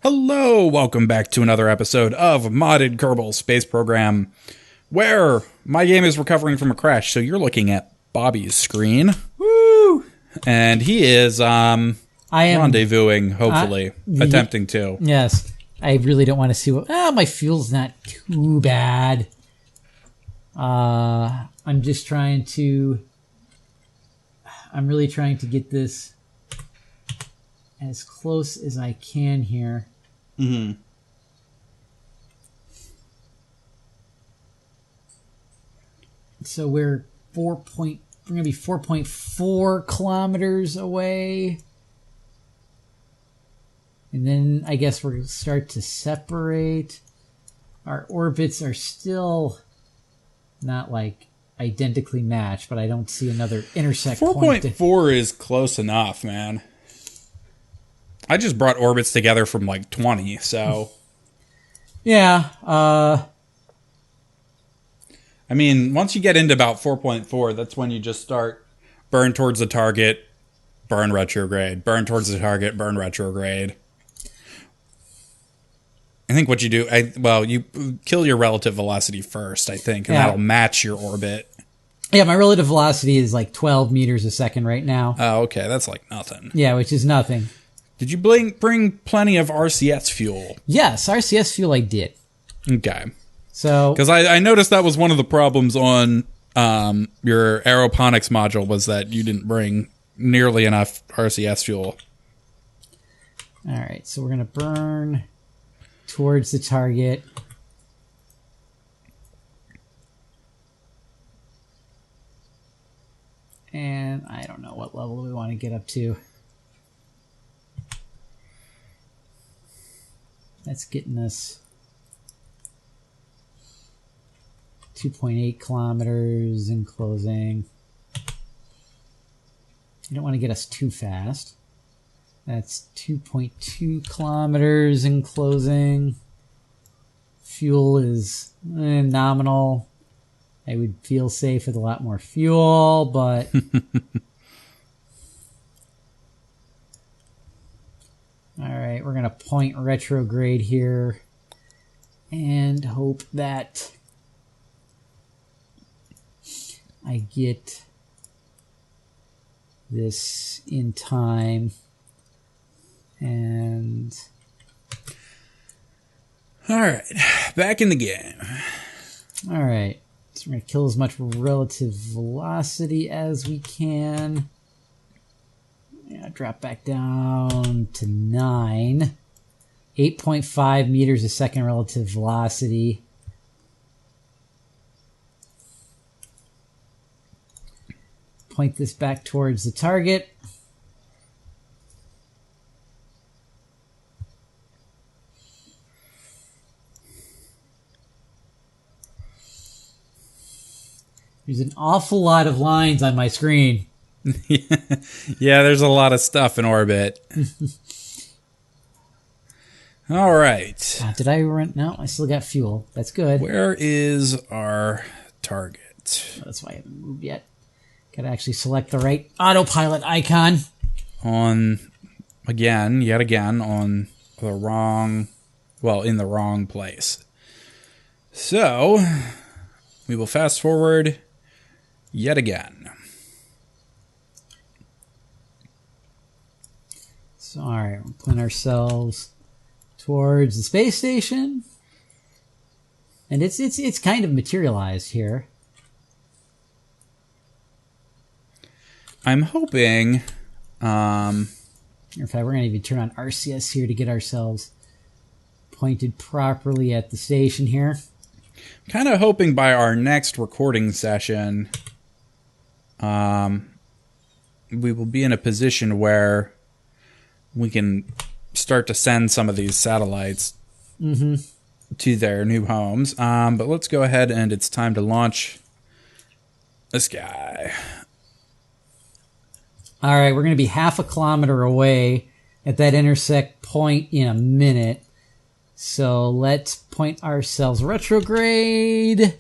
Hello, welcome back to another episode of Modded Kerbal Space Program, where my game is recovering from a crash, so you're looking at Bobby's screen. Woo! And he is rendezvousing, hopefully, attempting to. Yes, I really don't want to see what... my fuel's not too bad. I'm just trying to... I'm really trying to get this as close as I can here. Mm-hmm. So we're going to be 4.4 kilometers away. And then I guess we're going to start to separate. Our orbits are still not like identically matched, but I don't see another intersect point. 4.4 is close enough, man. I just brought orbits together from like 20, so... Yeah, I mean, once you get into about 4.4, that's when you just start burn towards the target, burn retrograde, burn towards the target, burn retrograde. I think what you do, you kill your relative velocity first, I think, and that'll match your orbit. Yeah, my relative velocity is like 12 meters a second right now. Oh, okay, that's like nothing. Yeah, which is nothing. Did you bring plenty of RCS fuel? Yes, RCS fuel I did. Okay. So, because I noticed that was one of the problems on your aeroponics module was that you didn't bring nearly enough RCS fuel. All right, so we're going to burn towards the target. And I don't know what level we want to get up to. That's getting us 2.8 kilometers in closing. You don't want to get us too fast. That's 2.2 kilometers in closing. Fuel is nominal. I would feel safe with a lot more fuel, but... Alright, we're going to point retrograde here and hope that I get this in time. And... Alright, back in the game. Alright, so we're going to kill as much relative velocity as we can. Yeah, drop back down to 9. 8.5 meters a second relative velocity. Point this back towards the target. There's an awful lot of lines on my screen. Yeah, there's a lot of stuff in orbit. All right. Did I run? No, I still got fuel. That's good. Where is our target? That's why I haven't moved yet. Got to actually select the right autopilot icon. Yet again, on the wrong, in the wrong place. So, we will fast forward yet again. So, all right, we'll point ourselves towards the space station, and it's kind of materialized here. I'm hoping. In fact, we're going to even turn on RCS here to get ourselves pointed properly at the station here. Kind of hoping by our next recording session, we will be in a position where we can start to send some of these satellites to their new homes. But let's go ahead and it's time to launch this guy. All right, we're going to be half a kilometer away at that intersect point in a minute. So let's point ourselves retrograde,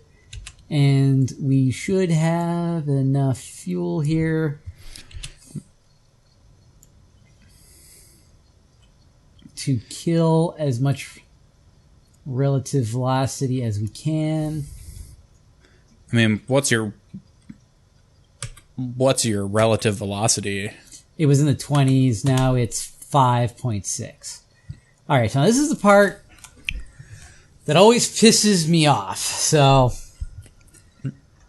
and we should have enough fuel here to kill as much relative velocity as we can. I mean, what's your relative velocity? It was in the 20s. Now it's 5.6. All right, so this is the part that always pisses me off. So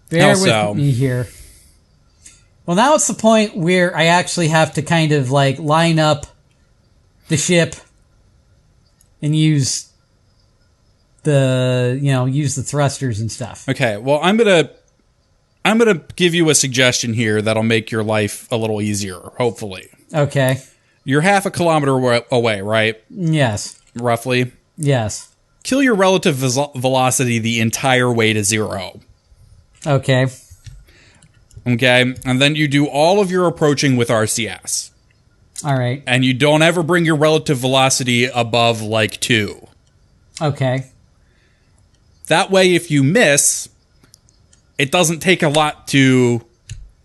bear with me here. Well, now it's the point where I actually have to kind of like line up the ship and use the thrusters and stuff. Okay, well, I'm gonna give you a suggestion here that'll make your life a little easier, hopefully. Okay. You're half a kilometer away, right? Yes. Roughly? Yes. Kill your relative velocity the entire way to 0. Okay. Okay? And then you do all of your approaching with RCS. All right. And you don't ever bring your relative velocity above, like, 2. Okay. That way, if you miss, it doesn't take a lot to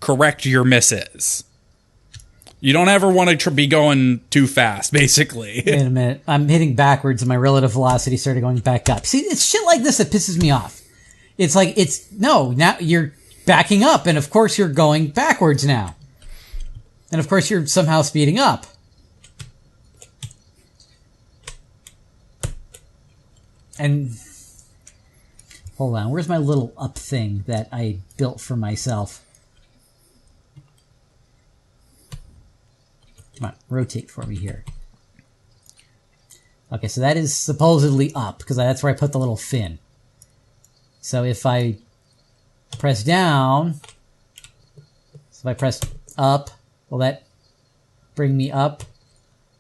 correct your misses. You don't ever want to be going too fast, basically. Wait a minute. I'm hitting backwards and my relative velocity started going back up. See, it's shit like this that pisses me off. It's like, now you're backing up and of course you're going backwards now. And of course you're somehow speeding up. And hold on, where's my little up thing that I built for myself? Come on, rotate for me here. Okay, so that is supposedly up, because that's where I put the little fin. So if I press down, so if I press up, will that bring me up?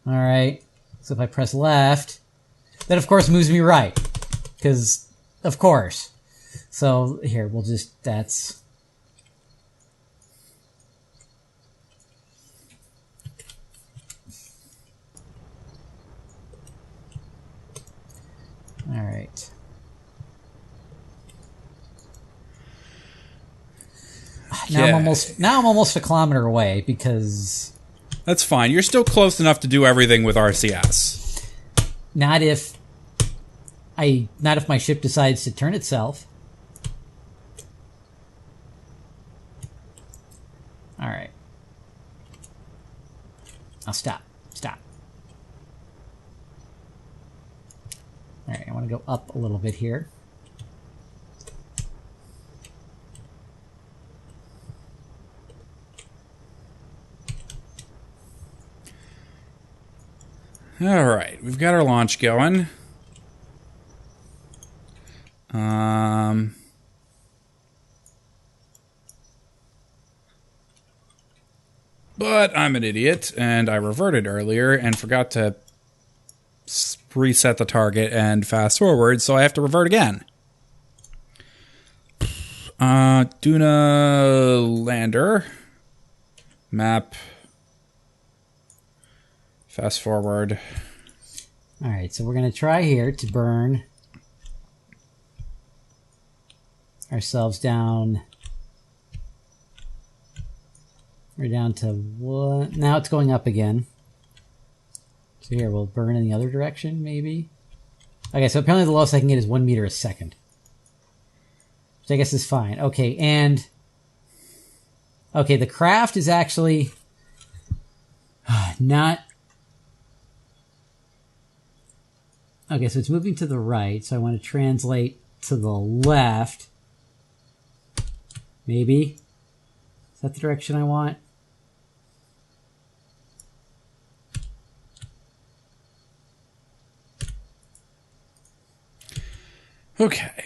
Alright, so if I press left, that of course moves me right, because of course. So here, we'll just, that's... All right. Now I'm almost a kilometer away because that's fine. You're still close enough to do everything with RCS. Not if my ship decides to turn itself. All right. I'll stop. All right, I want to go up a little bit here. All right, we've got our launch going. But I'm an idiot, and I reverted earlier and forgot to reset the target and fast forward, so I have to revert again. Duna lander. Map. Fast forward. Alright, so we're going to try here to burn ourselves down. We're down to what? Now it's going up again. So here, we'll burn in the other direction, maybe? Okay, so apparently the lowest I can get is 1 meter a second. Which I guess is fine. Okay, and... Okay, the craft is actually... not... Okay, so it's moving to the right, so I want to translate to the left. Maybe? Is that the direction I want? Okay.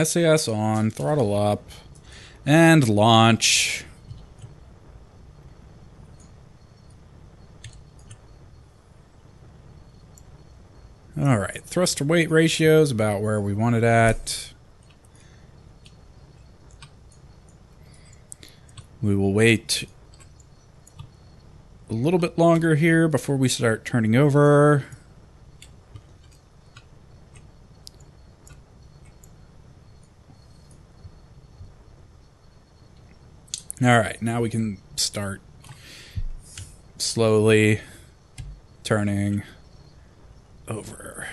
SAS on, throttle up, and launch. Alright, thrust to weight ratio is about where we want it at. We will wait a little bit longer here before we start turning over. Alright, now we can start slowly turning over.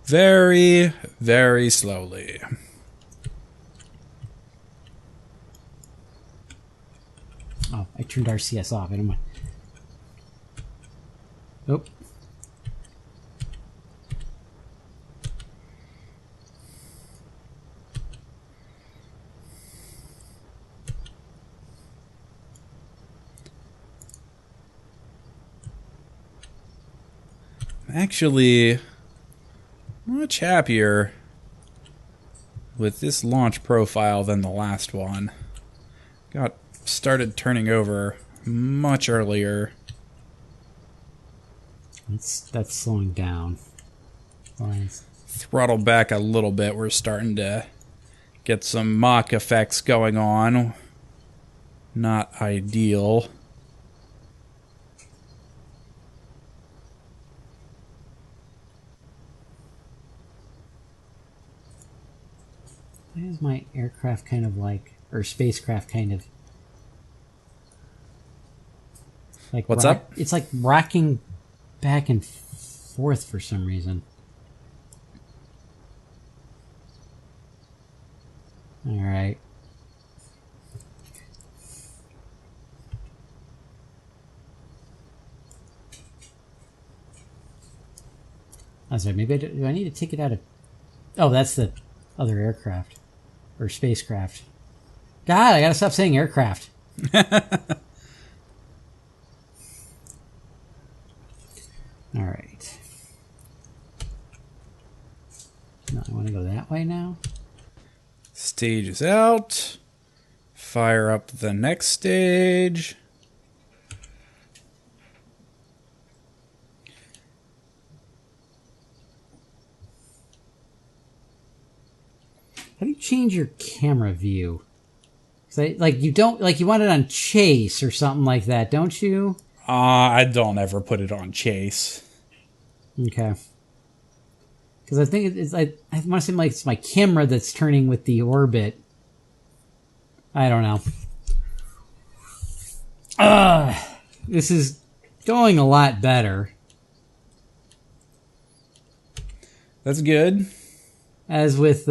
Very, very slowly. Oh, I turned RCS off. I don't mind. Nope. Actually, much happier with this launch profile than the last one. Got started turning over much earlier. That's slowing down. Nice. Throttle back a little bit. We're starting to get some Mach effects going on. Not ideal. Why is my aircraft kind of like, or spacecraft kind of like What's up? It's like rocking back and forth for some reason. All right. I'm sorry, maybe do I need to take it out of... Oh, that's the other aircraft. Or spacecraft. God, I gotta stop saying aircraft. Alright. No, I want to go that way now. Stage is out. Fire up the next stage. How do you change your camera view? Like you don't, like you want it on chase or something like that, don't you? I don't ever put it on chase. Okay. Because I think it's I want to seem like it's my camera that's turning with the orbit. I don't know. This is going a lot better. That's good. As with,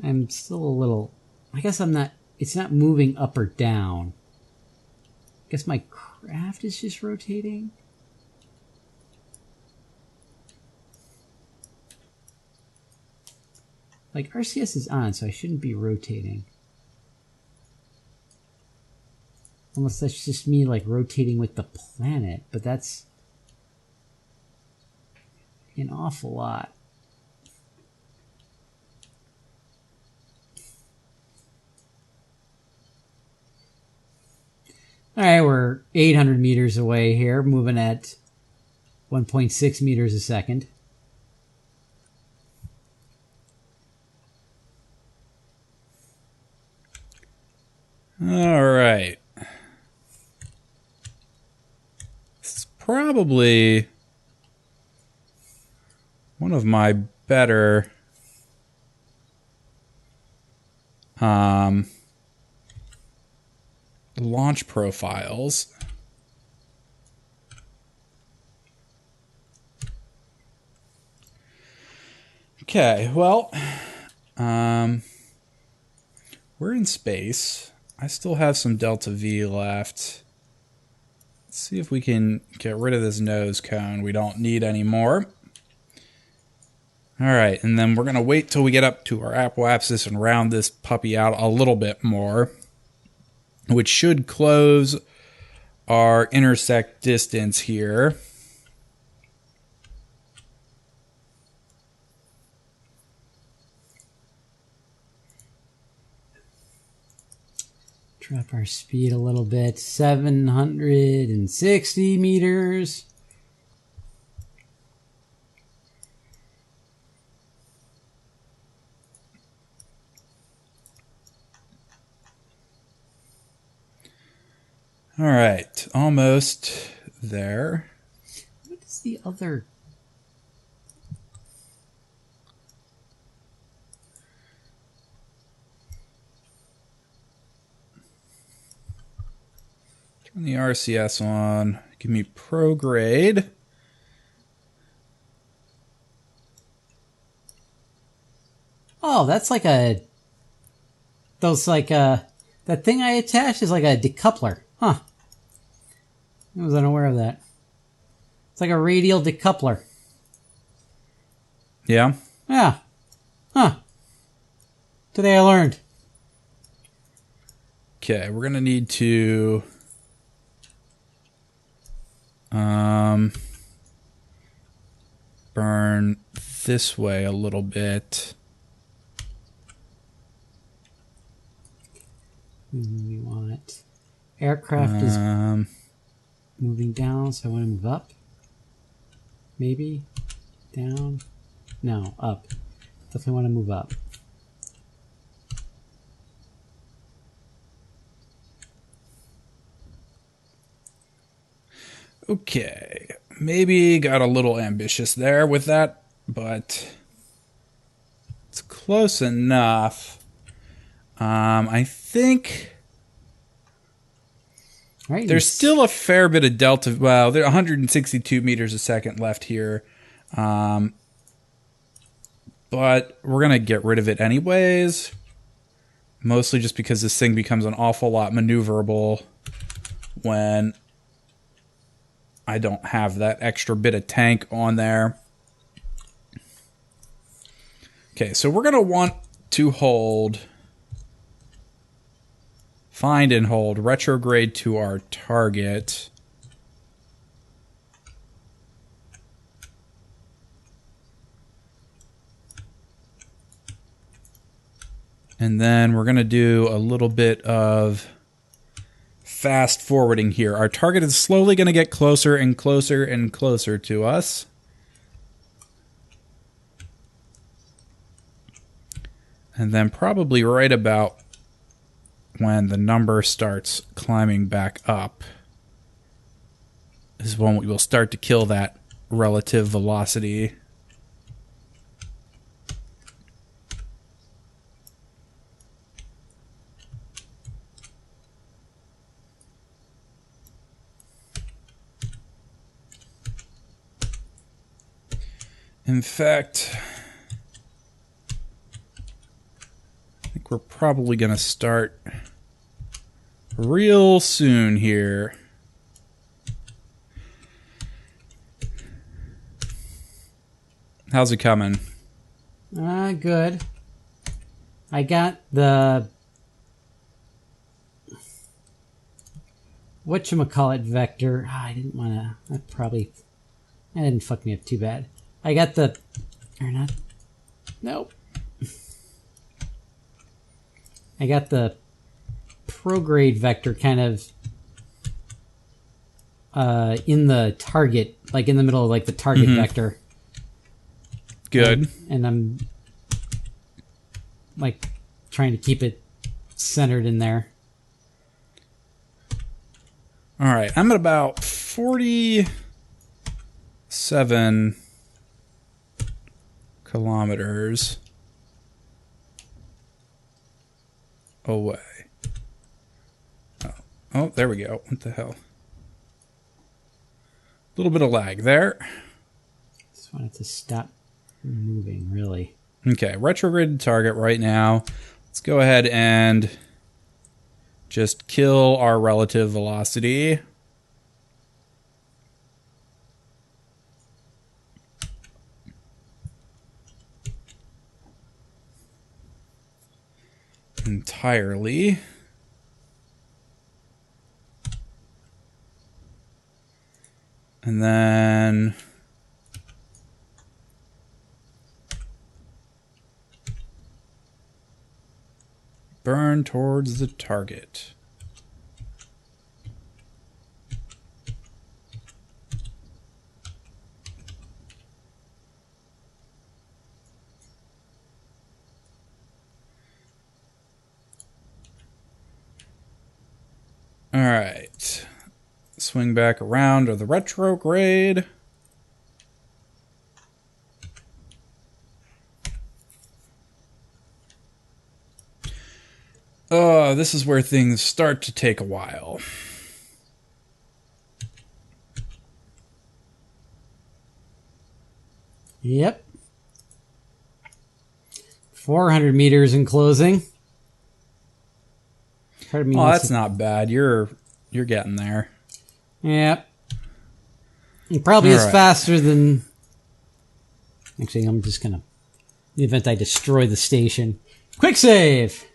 I'm still a little, I guess I'm not, it's not moving up or down. I guess my craft is just rotating. Like, RCS is on, so I shouldn't be rotating. Unless that's just me, like, rotating with the planet, but that's an awful lot. Alright, we're 800 meters away here, moving at 1.6 meters a second. Alright. This is probably one of my better launch profiles. Okay, well, we're in space. I still have some Delta V left. Let's see if we can get rid of this nose cone. We don't need any more. All right, and then we're going to wait till we get up to our apoapsis and round this puppy out a little bit more, which should close our intersect distance here. Drop our speed a little bit. 760 meters. All right, almost there. What is the other? Turn the RCS on. Give me prograde. Oh, that's like a... Those like a... That thing I attached is like a decoupler. Huh. I was unaware of that. It's like a radial decoupler. Yeah? Yeah. Huh. Today I learned. Okay, we're going to need to... burn this way a little bit. We want... Aircraft is moving down, so I want to move up. Maybe? Down? No, up. Definitely want to move up. Okay, maybe got a little ambitious there with that, but it's close enough. I think Right, there's still a fair bit of delta. Well, there are 162 meters a second left here, but we're gonna get rid of it anyways. Mostly just because this thing becomes an awful lot maneuverable when I don't have that extra bit of tank on there. Okay, so we're going to want to find and hold retrograde to our target. And then we're going to do a little bit of fast forwarding here. Our target is slowly going to get closer and closer and closer to us. And then probably right about when the number starts climbing back up is when we will start to kill that relative velocity. In fact, I think we're probably going to start real soon here. How's it coming? Good. I got the... whatchamacallit vector. I didn't want to... That didn't fuck me up too bad. I got the... Or not... Nope. I got the prograde vector kind of in the target, like in the middle of like the target vector. Good. And I'm like trying to keep it centered in there. All right, I'm at about 47 kilometers away. Oh, there we go. What the hell? A little bit of lag there. Just wanted to stop moving, really. Okay, retrograded target right now. Let's go ahead and just kill our relative velocity. Entirely. And then burn towards the target. All right. Swing back around to the retrograde. This is where things start to take a while. Yep. 400 meters in closing. Part of me Oh, wants that's to... not bad. You're getting there. Yep. It probably All is right. faster than... Actually, I'm just going to... In the event I destroy the station. Quick save!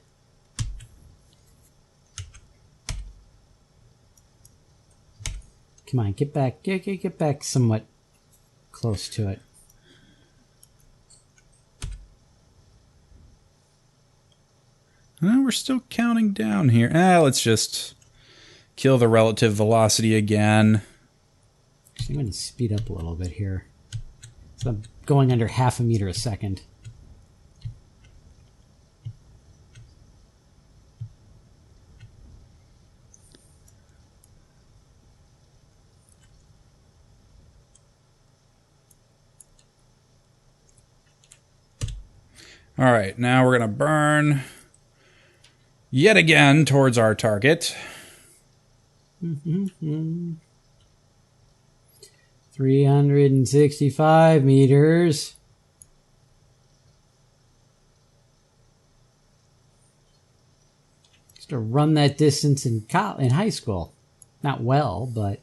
Come on, get back. Get back somewhat close to it. We're still counting down here. Let's just kill the relative velocity again. Actually, I'm going to speed up a little bit here. So I'm going under half a meter a second. All right, now we're going to burn yet again towards our target. 365 meters. Used to run that distance in high school. Not well, but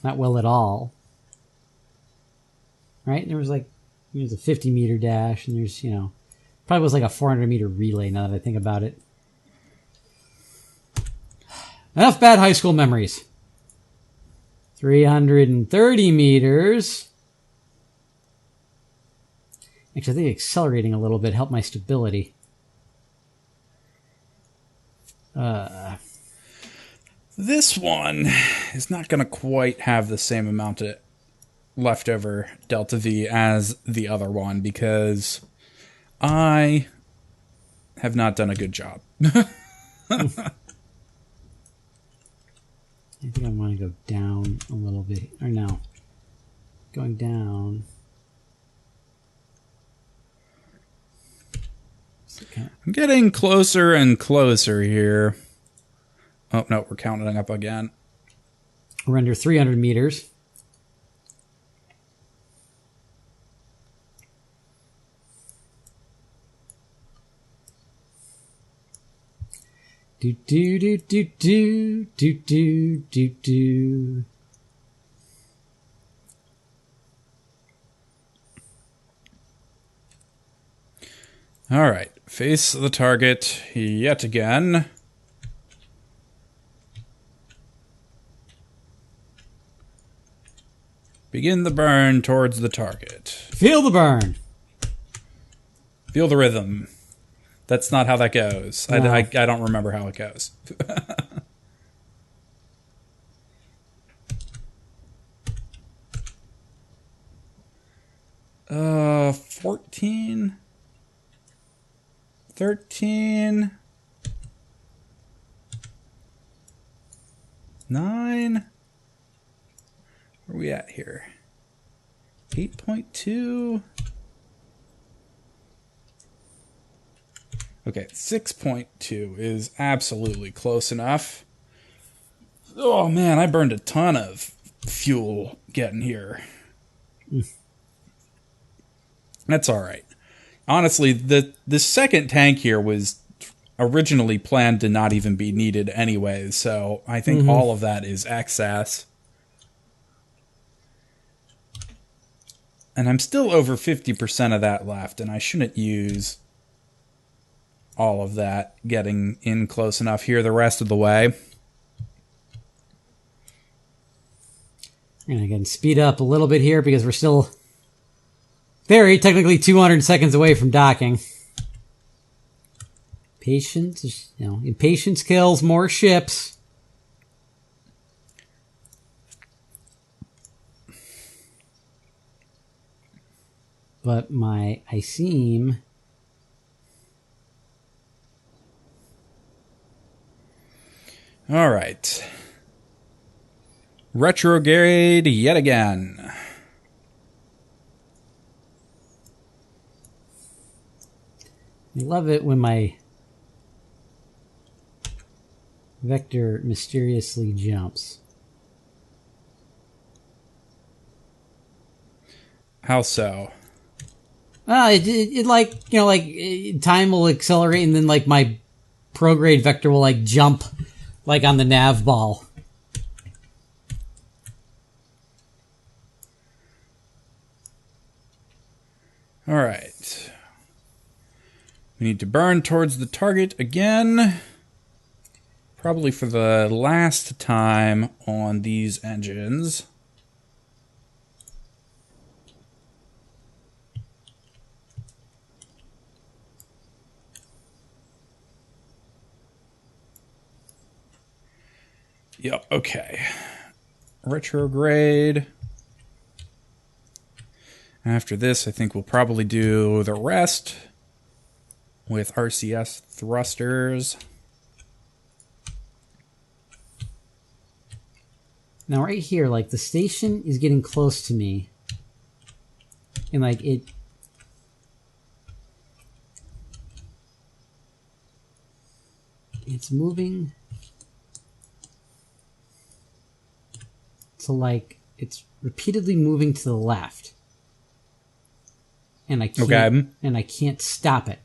not well at all. Right? There was a 50 meter dash, and there's, probably was like a 400 meter relay now that I think about it. Enough bad high school memories. 330 meters. Actually, I think accelerating a little bit helped my stability. This one is not going to quite have the same amount of leftover delta V as the other one because I have not done a good job. I think I want to go down a little bit. Or no. Going down. I'm getting closer and closer here. Oh, no, we're counting up again. We're under 300 meters. Do do do do do do do do do. All right, face the target yet again. Begin the burn towards the target. Feel the burn. Feel the rhythm. That's not how that goes. No. I don't remember how it goes. 14, 13, 9. Where are we at here? 8.2. Okay, 6.2 is absolutely close enough. Oh man, I burned a ton of fuel getting here. That's all right. Honestly, the second tank here was originally planned to not even be needed anyways, so I think all of that is excess. And I'm still over 50% of that left, and I shouldn't use all of that getting in close enough here the rest of the way. And again, speed up a little bit here because we're still very technically 200 seconds away from docking. Patience, impatience kills more ships. But my ICEM... All right. Retrograde yet again. I love it when my vector mysteriously jumps. How so? It like, time will accelerate and then like my prograde vector will like jump like on the nav ball. All right. We need to burn towards the target again. Probably for the last time on these engines. Yep, okay. Retrograde. After this, I think we'll probably do the rest with RCS thrusters. Now right here, like the station is getting close to me. And like it's moving. So like it's repeatedly moving to the left. And I can't stop it.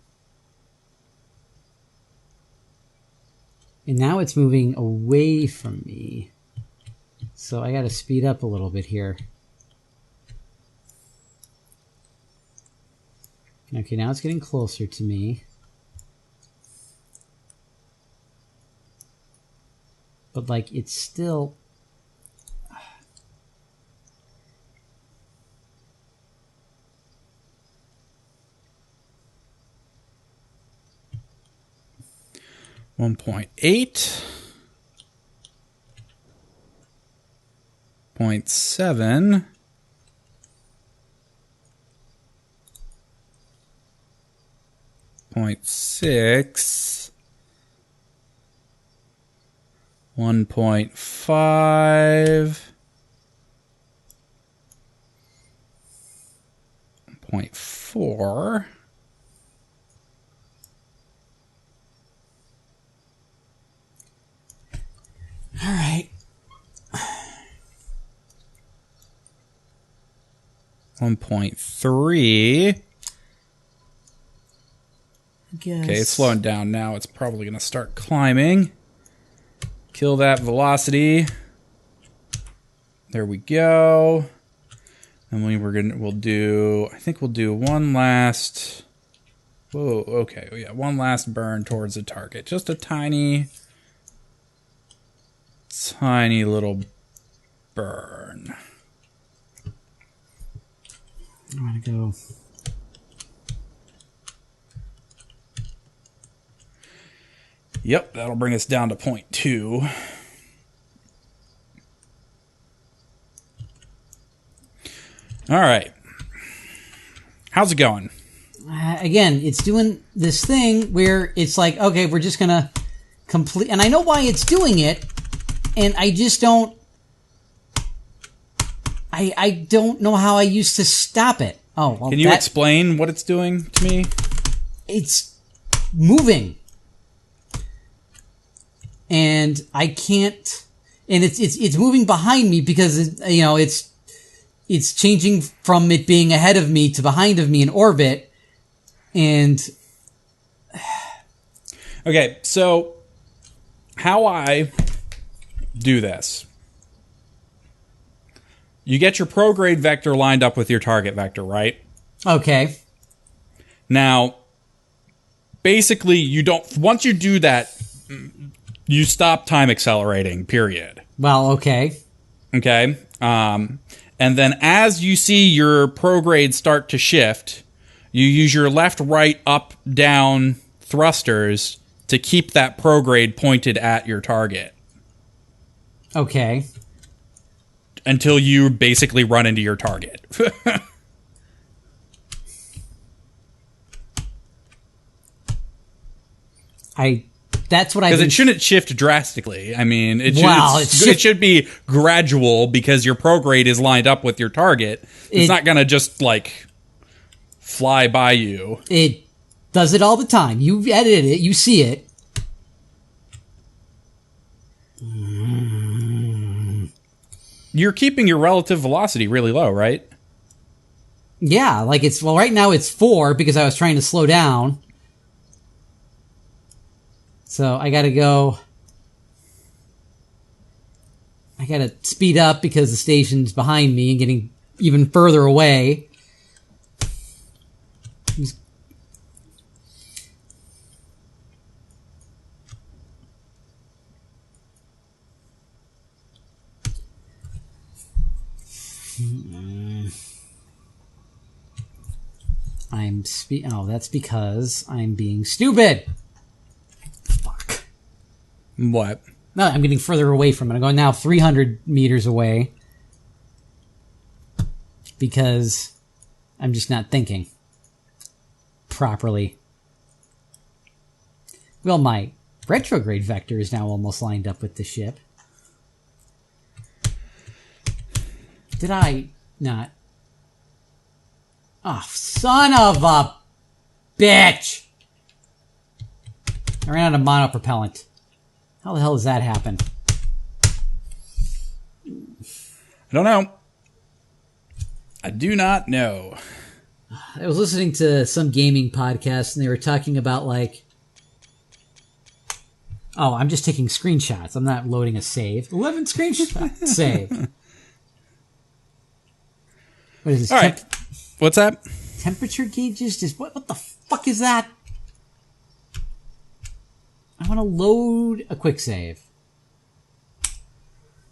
And now it's moving away from me. So I got to speed up a little bit here. Okay, now it's getting closer to me. But like it's still... $1.8, 0.7, 0.6, 1.5, 0.4. All right. 1.3. Guess. Okay, it's slowing down now. It's probably going to start climbing. Kill that velocity. There we go. And we'll do one last. Whoa, okay, yeah, one last burn towards the target. Just a tiny little burn. I'm gonna go. Yep, that'll bring us down to 0.2. All right. How's it going? Again, it's doing this thing where it's like, okay, we're just gonna complete, and I know why it's doing it, and I just don't. I don't know how I used to stop it. Oh, well, can you explain what it's doing to me? It's moving, and I can't. And it's moving behind me because it's changing from it being ahead of me to behind of me in orbit, and okay, so how I do this. You get your prograde vector lined up with your target vector, right? Okay. Now, basically, once you do that, you stop time accelerating, period. Well, okay. Okay? And then as you see your prograde start to shift, you use your left, right, up, down thrusters to keep that prograde pointed at your target. Okay. Until you basically run into your target. That's what I... Because it shouldn't shift drastically. I mean, it should be gradual because your prograde is lined up with your target. It's not going to just, like, fly by you. It does it all the time. You edit it. You see it. You're keeping your relative velocity really low, right? Yeah, like it's, well, right now it's 4 because I was trying to slow down. So I gotta speed up because the station's behind me and getting even further away. Oh, that's because I'm being stupid. Fuck. What? No, I'm getting further away from it. I'm going now 300 meters away because I'm just not thinking properly. Well, my retrograde vector is now almost lined up with the ship. Did I not? Oh, son of a bitch! I ran out of monopropellant. How the hell does that happen? I don't know. I do not know. I was listening to some gaming podcast and they were talking about like... Oh, I'm just taking screenshots. I'm not loading a save. 11 screenshots. Save. What is this? All right. What's that? Temperature gauges? Just what the fuck is that? I want to load a quick save.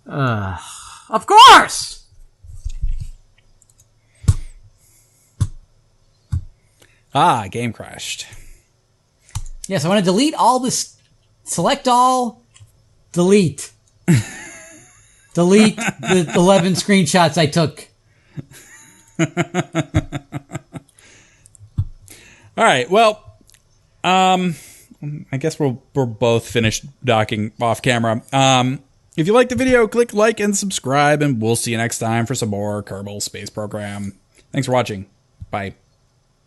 Of course! Ah, game crashed. Yes, I want to delete all this. Select all. Delete. Delete the 11 screenshots I took. All right. Well, I guess we're both finished docking off camera. If you liked the video, click like and subscribe, and we'll see you next time for some more Kerbal Space Program. Thanks for watching. Bye.